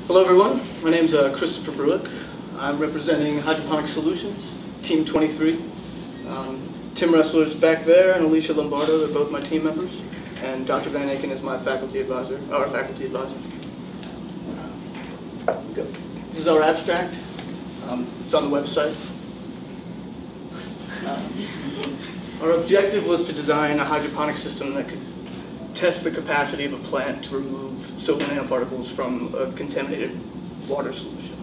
Hello everyone, my name is Christopher Bruick. I'm representing Hydroponic Solutions, Team 23. Tim Ressler's back there and Alicia Lombardo, they're both my team members. And Dr. Van Aken is my faculty advisor, our faculty advisor. This is our abstract. It's on the website. Our objective was to design a hydroponic system that could test the capacity of a plant to remove silver nanoparticles from a contaminated water solution.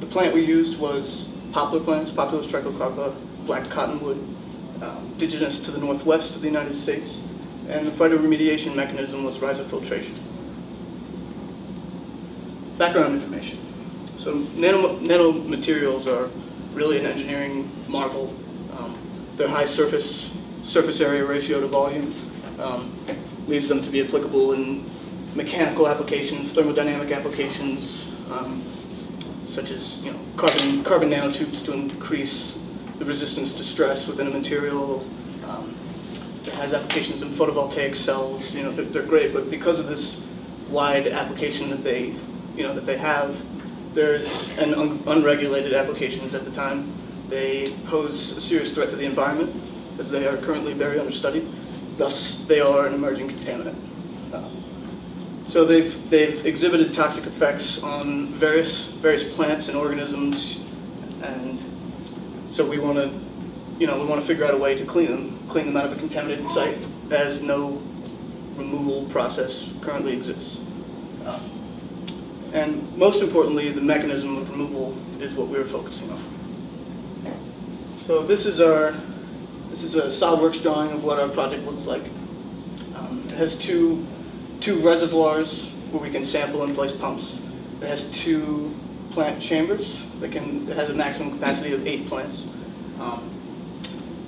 The plant we used was poplar plants, Populus trichocarpa, black cottonwood, indigenous to the northwest of the United States, and the phytoremediation mechanism was rhizofiltration. Background information. So nanomaterials are really an engineering marvel. Their high surface area ratio to volume leads them to be applicable in mechanical applications, thermodynamic applications, such as carbon nanotubes to increase the resistance to stress within a material. It has applications in photovoltaic cells. They're great, but because of this wide application that they have, there's an unregulated applications at the time. They pose a serious threat to the environment, as they are currently very understudied. Thus, they are an emerging contaminant. So they've exhibited toxic effects on various plants and organisms, and so we want to figure out a way to clean them out of a contaminated site, as no removal process currently exists. And most importantly, the mechanism of removal is what we're focusing on. So this is a SolidWorks drawing of what our project looks like. It has two reservoirs where we can sample and place pumps. It has 2 plant chambers. It has a maximum capacity of 8 plants.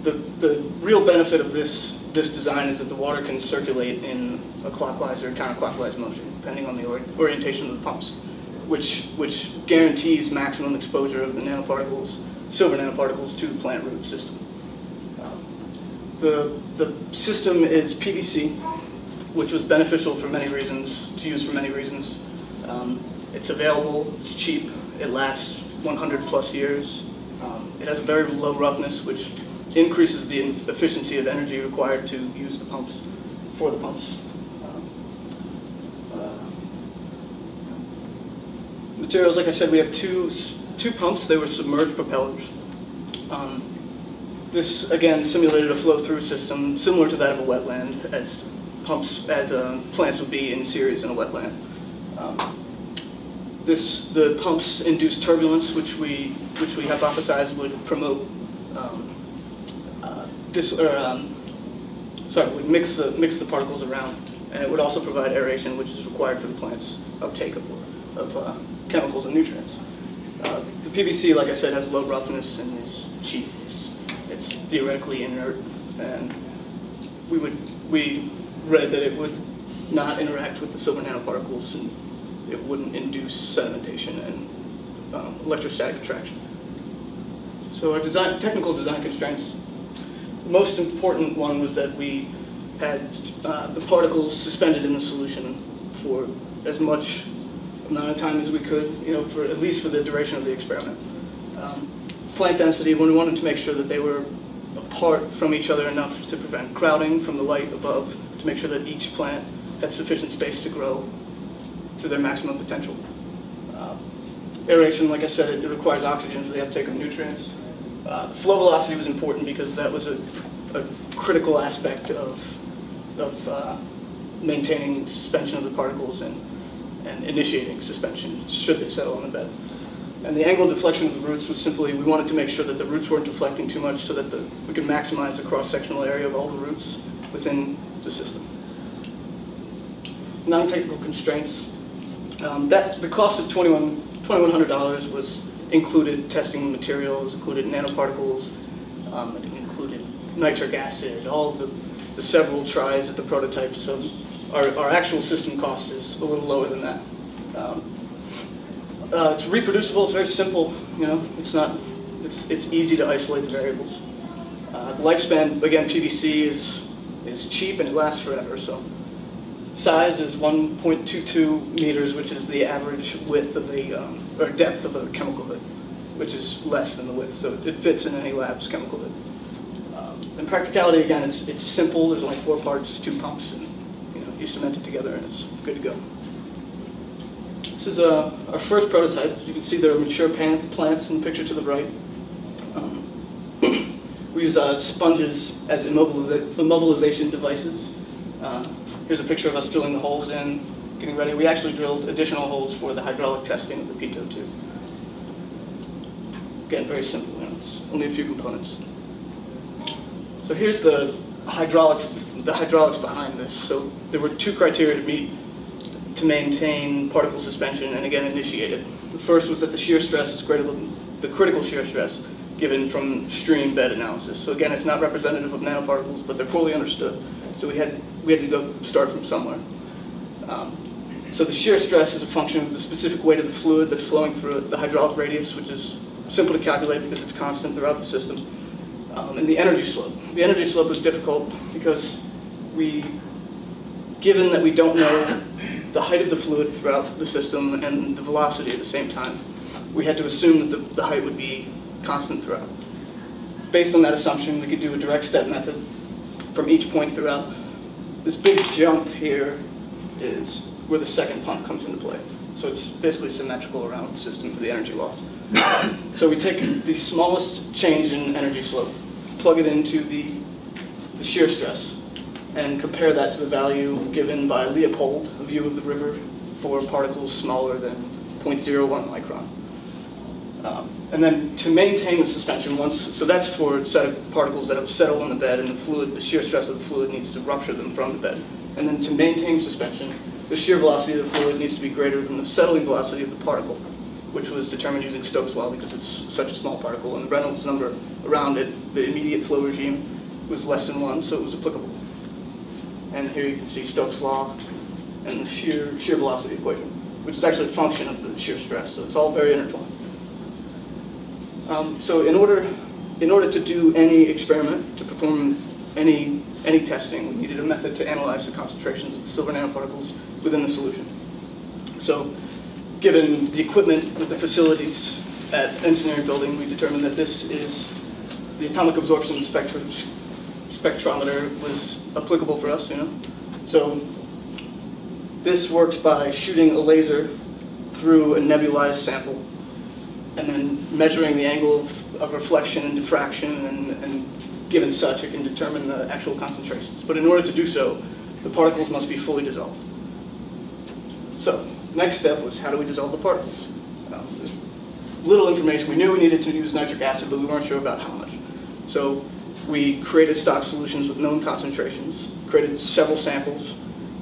The real benefit of this design is that the water can circulate in a clockwise or counterclockwise motion, depending on the orientation of the pumps, which guarantees maximum exposure of the silver nanoparticles to the plant root system. The system is PVC, which was beneficial for many reasons, It's available, it's cheap, it lasts 100 plus years. It has a very low roughness, which increases the efficiency of energy required to use the pumps, for the pumps. Materials, like I said, we have two pumps. They were submerged propellers. This, again, simulated a flow-through system similar to that of a wetland, as plants would be in series in a wetland. The pumps induce turbulence, which we hypothesized would promote would mix the particles around, and it would also provide aeration, which is required for the plant's uptake of chemicals and nutrients. The PVC, like I said, has low roughness and is cheap. It's theoretically inert, and we read that it would not interact with the silver nanoparticles, and it wouldn't induce sedimentation and electrostatic attraction. So our technical design constraints, the most important one was that we had the particles suspended in the solution for as much amount of time as we could, at least for the duration of the experiment. Plant density, when we wanted to make sure that they were apart from each other enough to prevent crowding from the light above, to make sure that each plant had sufficient space to grow to their maximum potential. Aeration, like I said, it requires oxygen for the uptake of nutrients. Flow velocity was important because that was a critical aspect of maintaining suspension of the particles and initiating suspension should they settle on the bed. And the angle of deflection of the roots was simply, we wanted to make sure that the roots weren't deflecting too much so that we could maximize the cross-sectional area of all the roots within the system. Non-technical constraints. The cost of $2,100 was included testing materials, included nanoparticles, it included nitric acid, all of the several tries at the prototype. So our actual system cost is a little lower than that. It's reproducible. It's very simple. It's easy to isolate the variables. The lifespan, again, PVC is cheap and it lasts forever. So size is 1.22 meters, which is the average width of or depth of a chemical hood, which is less than the width, so it fits in any lab's chemical hood. In practicality, again, it's simple. There's only 4 parts, 2 pumps, and you cement it together, and it's good to go. This is our first prototype. As you can see, there are mature plants in the picture to the right. We use sponges as immobilization devices. Here's a picture of us drilling the holes in, getting ready. We actually drilled additional holes for the hydraulic testing of the pitot too. Again, very simple. It's only a few components. So here's the hydraulics behind this. So there were 2 criteria to meet to maintain particle suspension and again initiate it. The first was that the shear stress is greater than the critical shear stress given from stream bed analysis. So again, it's not representative of nanoparticles, but they're poorly understood. So we had to go start from somewhere. So the shear stress is a function of the specific weight of the fluid that's flowing through it, the hydraulic radius, which is simple to calculate because it's constant throughout the system, and the energy slope. The energy slope is difficult because given that we don't know the height of the fluid throughout the system and the velocity at the same time, we had to assume that the height would be constant throughout. Based on that assumption, we could do a direct step method from each point throughout. This big jump here is where the second pump comes into play. So it's basically symmetrical around the system for the energy loss. So we take the smallest change in energy slope, plug it into the shear stress, and compare that to the value given by Leopold, a view of the river for particles smaller than 0.01 micron. And then to maintain the suspension so that's for a set of particles that have settled on the bed and the shear stress of the fluid needs to rupture them from the bed. And then to maintain suspension, the shear velocity of the fluid needs to be greater than the settling velocity of the particle, which was determined using Stokes' law because it's such a small particle, and the Reynolds number around it, the immediate flow regime, was less than 1, so it was applicable. And here you can see Stokes' law and the shear velocity equation, which is actually a function of the shear stress, so it's all very intertwined. So in order to do any experiment, to perform any testing, we needed a method to analyze the concentrations of the silver nanoparticles within the solution. So given the equipment with the facilities at engineering building, we determined that the atomic absorption spectrometer was applicable for us, So this works by shooting a laser through a nebulized sample and then measuring the angle of reflection and diffraction, and given such, it can determine the actual concentrations. But in order to do so, the particles must be fully dissolved. So the next step was, how do we dissolve the particles? There's little information. We knew we needed to use nitric acid, but we weren't sure about how much. So we created stock solutions with known concentrations, created several samples,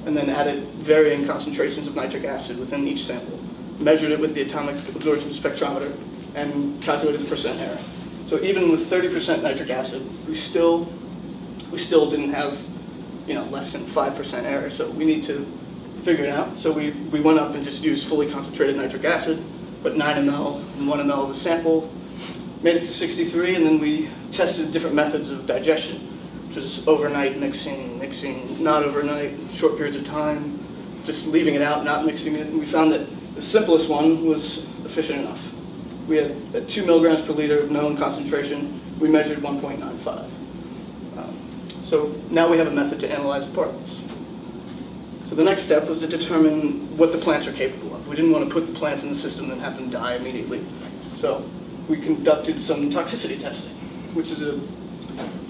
and then added varying concentrations of nitric acid within each sample, measured it with the atomic absorption spectrometer, and calculated the percent error. So even with 30% nitric acid, we still didn't have less than 5% error. So we need to figure it out. So we went up and just used fully concentrated nitric acid, put 9 ml and 1 ml of the sample, made it to 63, and then we tested different methods of digestion, which is overnight mixing, not overnight, short periods of time, just leaving it out, not mixing it. And we found that the simplest one was efficient enough. We had at 2 milligrams per liter of known concentration. We measured 1.95. So now we have a method to analyze the particles. So the next step was to determine what the plants are capable of. We didn't want to put the plants in the system and have them die immediately. So we conducted some toxicity testing, which is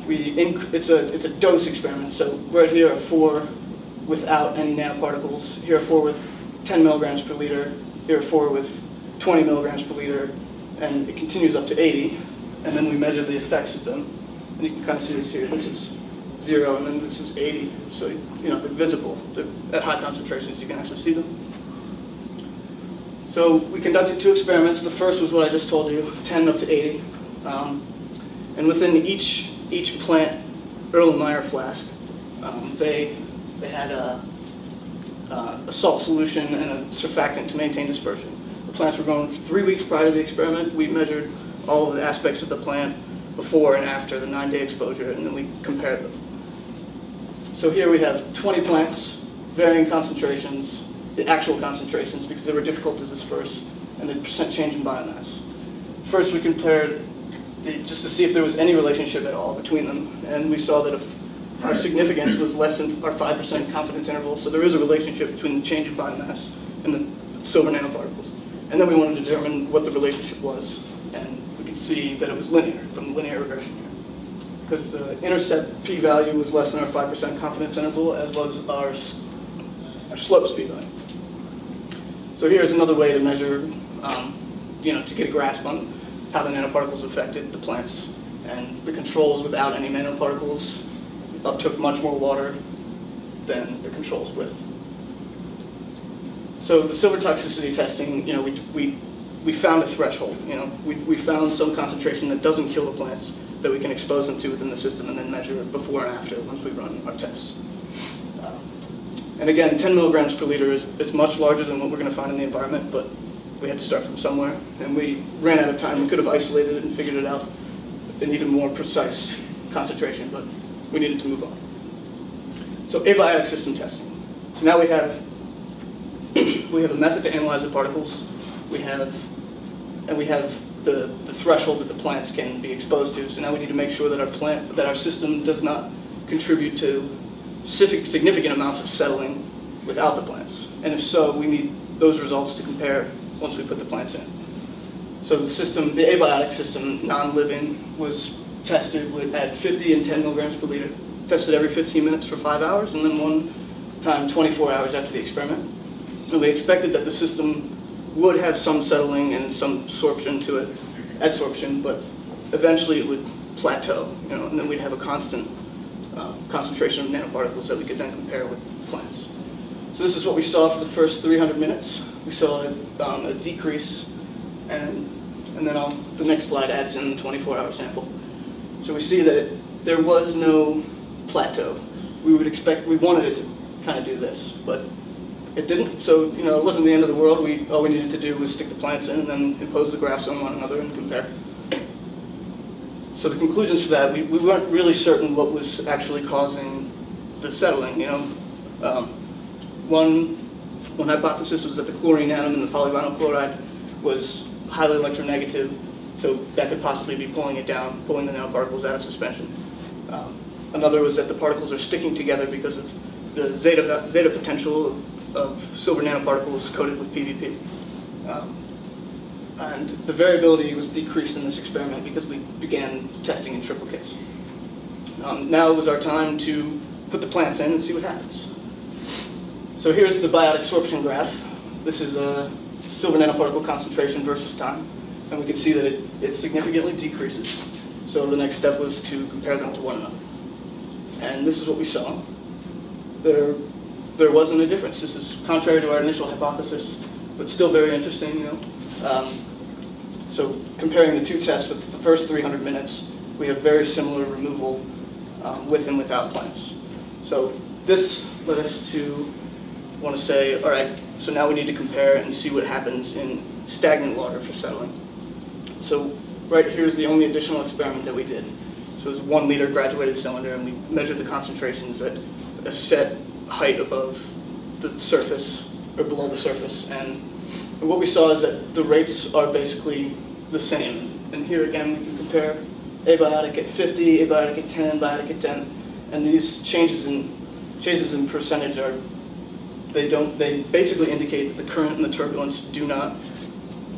it's a dose experiment. So right here are 4 without any nanoparticles. Here are 4 with 10 milligrams per liter. Here are 4 with 20 milligrams per liter. And it continues up to 80. And then we measure the effects of them. And you can kind of see this here. This is 0, and then this is 80. So, they're visible. At high concentrations, you can actually see them. So we conducted 2 experiments. The first was what I just told you, 10 up to 80. And within each plant Erlenmeyer flask, they had a salt solution and a surfactant to maintain dispersion. The plants were grown 3 weeks prior to the experiment. We measured all of the aspects of the plant before and after the 9-day exposure, and then we compared them. So here we have 20 plants, varying concentrations, the actual concentrations, because they were difficult to disperse, and the percent change in biomass. First, we compared just to see if there was any relationship at all between them, and we saw that if our significance was less than our 5% confidence interval, so there is a relationship between the change in biomass and the silver nanoparticles. And then we wanted to determine what the relationship was, and we could see that it was linear from the linear regression here. Because the intercept p-value was less than our 5% confidence interval, as was our slopes p-value. So here's another way to measure, to get a grasp on how the nanoparticles affected the plants. And the controls without any nanoparticles uptook much more water than the controls with. So the silver toxicity testing, we found a threshold. We found some concentration that doesn't kill the plants that we can expose them to within the system and then measure before and after once we run our tests. And again, 10 milligrams per liter is much larger than what we're going to find in the environment, but we had to start from somewhere. And we ran out of time. We could have isolated it and figured it out an even more precise concentration, but we needed to move on. So abiotic system testing. So now we have a method to analyze the particles. We have the threshold that the plants can be exposed to. So now we need to make sure that our system does not contribute to significant amounts of settling without the plants. And if so, we need those results to compare once we put the plants in. So the abiotic system, non-living, was tested at 50 and 10 milligrams per liter, tested every 15 minutes for 5 hours, and then one time 24 hours after the experiment. And we expected that the system would have some settling and some adsorption, but eventually it would plateau, and then we'd have a constant concentration of nanoparticles that we could then compare with plants. So this is what we saw for the first 300 minutes. We saw a decrease, and then the next slide adds in the 24-hour sample. So we see that there was no plateau. We wanted it to kind of do this, but it didn't. So it wasn't the end of the world. All we needed to do was stick the plants in and then impose the graphs on one another and compare. So the conclusions for that, we weren't really certain what was actually causing the settling. One hypothesis was that the chlorine atom in the polyvinyl chloride was highly electronegative, so that could possibly be pulling it down, pulling the nanoparticles out of suspension. Another was that the particles are sticking together because of the zeta potential of silver nanoparticles coated with PVP. And the variability was decreased in this experiment because we began testing in triplicates. Now was our time to put the plants in and see what happens. So here's the biotic sorption graph. This is a silver nanoparticle concentration versus time, and we can see that it significantly decreases. So the next step was to compare them to one another. And this is what we saw. There wasn't a difference. This is contrary to our initial hypothesis, but still very interesting, So comparing the two tests for the first 300 minutes, we have very similar removal with and without plants. So this led us to want to say, all right, so now we need to compare and see what happens in stagnant water for settling. So right here is the only additional experiment that we did. So it was 1 liter graduated cylinder, and we measured the concentrations at a set height above the surface, or below the surface. And what we saw is that the rates are basically the same. And here again, we can compare abiotic at 50, abiotic at 10, biotic at 10. And these changes in percentage are, they basically indicate that the current and the turbulence do not,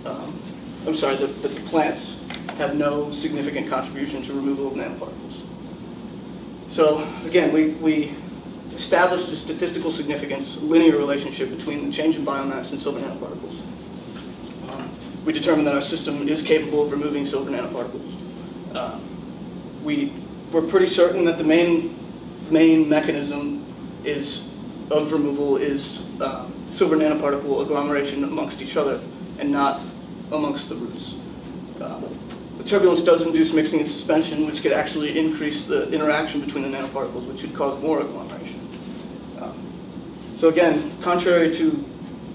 the plants have no significant contribution to removal of nanoparticles. So again, we established a statistical significance, linear relationship between the change in biomass and silver nanoparticles. We determined that our system is capable of removing silver nanoparticles. We're pretty certain that the main mechanism of removal is silver nanoparticle agglomeration amongst each other and not amongst the roots. The turbulence does induce mixing and suspension, which could actually increase the interaction between the nanoparticles, which could cause more agglomeration. So again, contrary to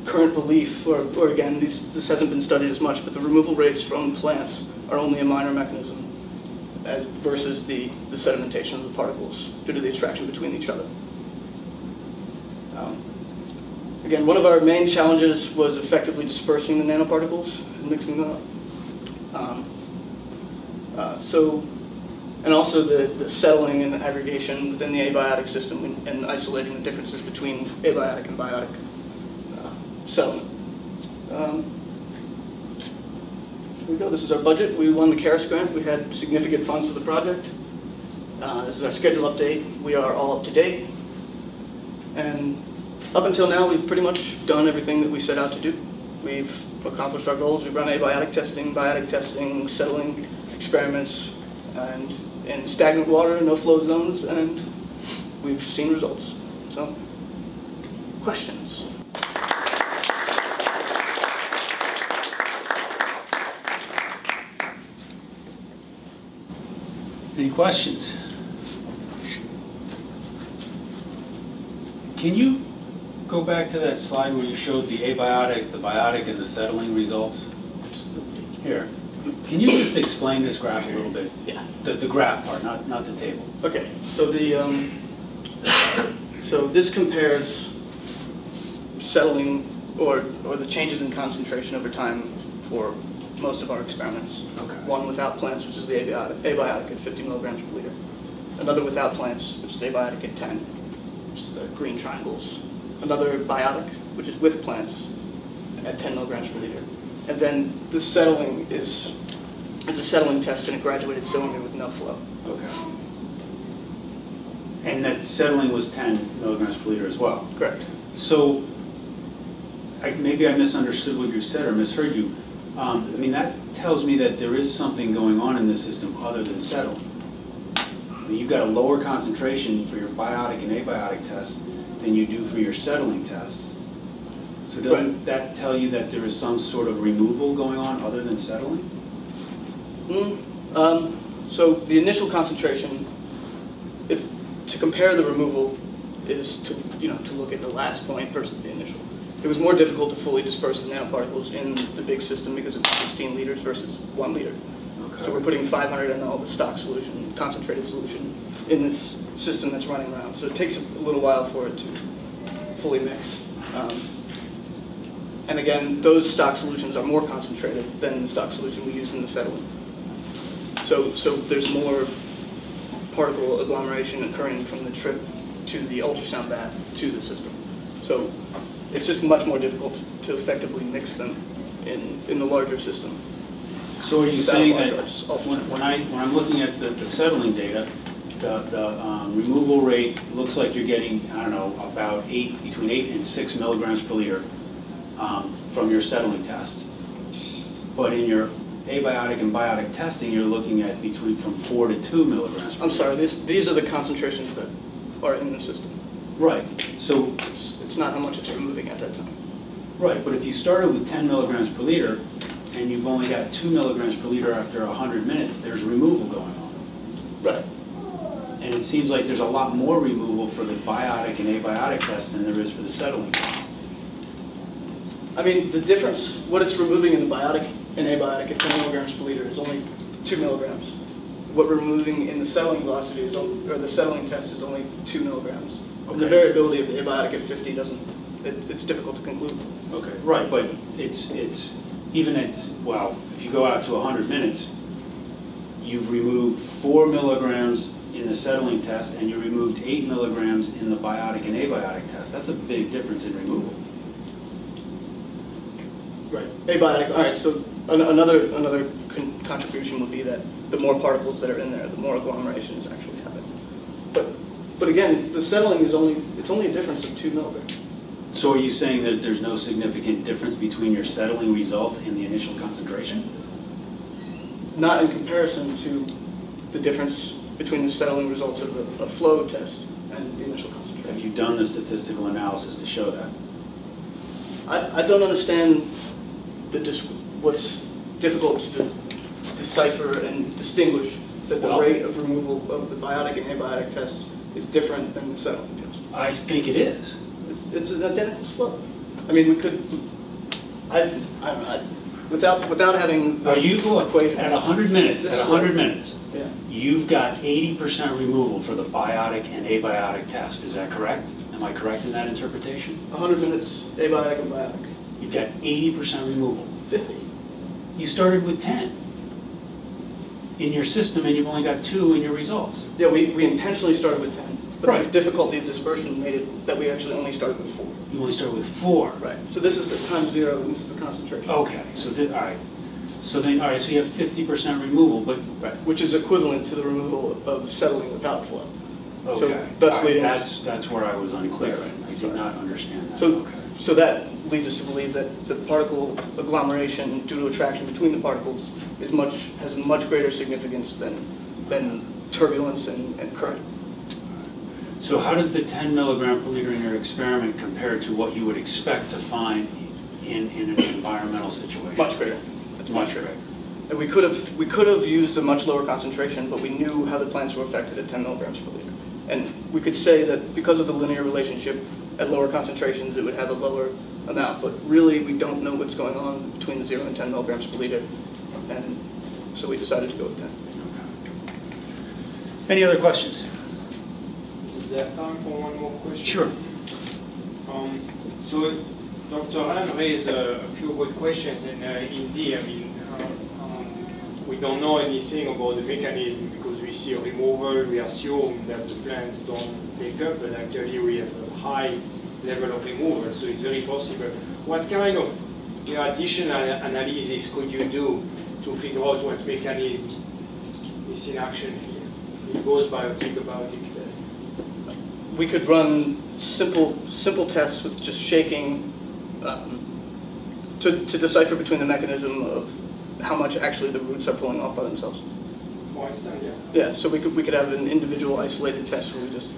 current belief, or again, this hasn't been studied as much, but the removal rates from plants are only a minor mechanism versus the sedimentation of the particles due to the attraction between each other. Again, one of our main challenges was effectively dispersing the nanoparticles and mixing them up. And also the settling and the aggregation within the abiotic system and isolating the differences between abiotic and biotic settlement. Here we go. This is our budget. We won the CARES grant. We had significant funds for the project. This is our schedule update. We are all up to date. And up until now, we've pretty much done everything that we set out to do. We've accomplished our goals. We've run abiotic testing, biotic testing, settling experiments, and in stagnant water, no flow zones, and we've seen results. So, questions? Any questions? Can you go back to that slide where you showed the abiotic, the biotic, and the settling results? Here. Can you just explain this graph a little bit? Yeah. The graph part, not the table. Okay. So so this compares settling or the changes in concentration over time for most of our experiments. Okay. One without plants, which is the abiotic at 50 milligrams per liter. Another without plants, which is abiotic at 10, which is the green triangles. Another biotic, which is with plants at 10 milligrams per liter. And then the settling is a settling test in a graduated cylinder with no flow. Okay. And that settling was 10 milligrams per liter as well? Correct. So, maybe I misunderstood what you said or misheard you. I mean, that tells me that there is something going on in the system other than settling. I mean, you've got a lower concentration for your biotic and abiotic tests than you do for your settling tests. So doesn't that tell you that there is some sort of removal going on other than settling? So the initial concentration, to compare the removal, is to look at the last point versus the initial. It was more difficult to fully disperse the nanoparticles in the big system because it was 16 liters versus 1 liter. Okay. So we're putting 500 ml of the stock solution, concentrated solution, in this system that's running around. So it takes a little while for it to fully mix. And again, those stock solutions are more concentrated than the stock solution we use in the settling. So there's more particle agglomeration occurring from the trip to the ultrasound bath to the system. So it's just much more difficult to effectively mix them in the larger system. So are you saying that ultrasound. when I'm looking at the settling data, the removal rate looks like you're getting, I don't know, about between 8 and 6 milligrams per liter from your settling test. But in your abiotic and biotic testing, you're looking at from 4 to 2 milligrams per liter. I'm sorry, these are the concentrations that are in the system. Right. So it's not how much it's removing at that time. Right, but if you started with 10 milligrams per liter and you've only got 2 milligrams per liter after 100 minutes, there's removal going on. Right. And it seems like there's a lot more removal for the biotic and abiotic test than there is for the settling test. I mean, the difference, what it's removing in the biotic and abiotic at 10 milligrams per liter is only 2 milligrams. What we're removing in the settling velocity is, or the settling test is only 2 milligrams. Okay. The variability of the abiotic at 50 it's difficult to conclude. Okay, right, but it's even well, if you go out to 100 minutes, you've removed 4 milligrams in the settling test and you removed 8 milligrams in the biotic and abiotic test. That's a big difference in removal. Right, abiotic, all right, so another contribution would be that the more particles that are in there, the more agglomeration is actually happening. But again, the settling is only a difference of 2 milligrams. So are you saying that there's no significant difference between your settling results and the initial concentration? Not in comparison to the difference between the settling results of the flow test and the initial concentration. Have you done the statistical analysis to show that? I don't understand what's difficult to decipher and distinguish that the rate of removal of the biotic and abiotic tests is different than the settling test. I think it is. It's an identical slope. I mean, we could, I don't know, without having the equation. At 100 minutes, yeah. You've got 80% removal for the biotic and abiotic test. Is that correct? Am Am I correct in that interpretation? 100 minutes abiotic and biotic. You've got 80% removal. 50. You started with 10 in your system, and you've only got 2 in your results. Yeah, we intentionally started with 10, but Right. the difficulty of dispersion made it that we actually only started with 4. You only started with 4. Right. So this is the time 0, and this is the concentration. Okay, so all right. So then, all right, so you have 50% removal, but, right. Which is equivalent to the removal of settling without flow. Okay. So thus All right, leading that's where I was unclear. I did not understand that. So, Okay. so that leads us to believe that the particle agglomeration due to attraction between the particles has much greater significance than turbulence and current. So how does the 10 milligram per liter in your experiment compare to what you would expect to find in an environmental situation? Much greater. It's much greater. And we could have used a much lower concentration, but we knew how the plants were affected at 10 milligrams per liter. And we could say that because of the linear relationship, at lower concentrations it would have a lower amount, but really we don't know what's going on between the 0 and 10 milligrams per liter, and so we decided to go with 10. Okay. Any other questions? Is there time for one more question? Sure. So Dr. Allen raised a few good questions, and indeed, I mean, we don't know anything about the mechanism because we see a removal, we assume that the plants don't take up, but actually we have a high level of removal, so it's very possible. What kind of additional analysis could you do to figure out what mechanism is in action here? It goes biotic test. We could run simple tests with just shaking to decipher between the mechanism of how much actually the roots are pulling off by themselves. For instance, yeah. Yeah, so we could have an individual isolated test where we just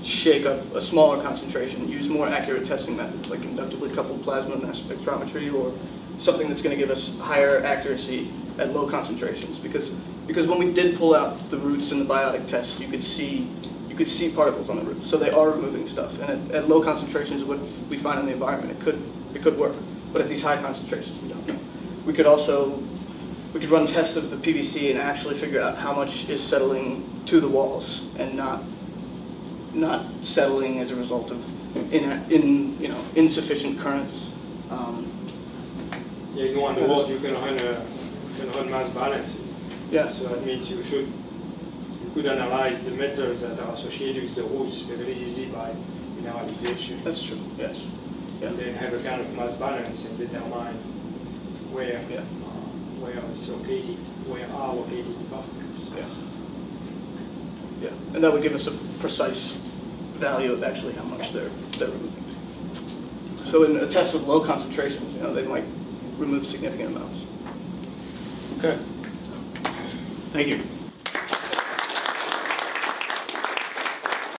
shake up a smaller concentration, use more accurate testing methods like inductively coupled plasma mass spectrometry or something that's going to give us higher accuracy at low concentrations. Because when we did pull out the roots in the biotic test, you could see particles on the roots, so they are removing stuff. And at low concentrations, what we find in the environment, it could work. But at these high concentrations, we don't know. We could run tests of the PVC and actually figure out how much is settling to the walls and not settling as a result of insufficient currents. Yeah, in one word, you can run mass balances. Yeah. So that means you could analyze the metals that are associated with the roots very easy by mineralization. That's true. Yes. Yeah. And then have a kind of mass balance and determine where it's located, where are located the particles. Yeah. Yeah. And that would give us a precise value of actually how much they're removing. So in a test with low concentrations, they might remove significant amounts. Okay. Thank you.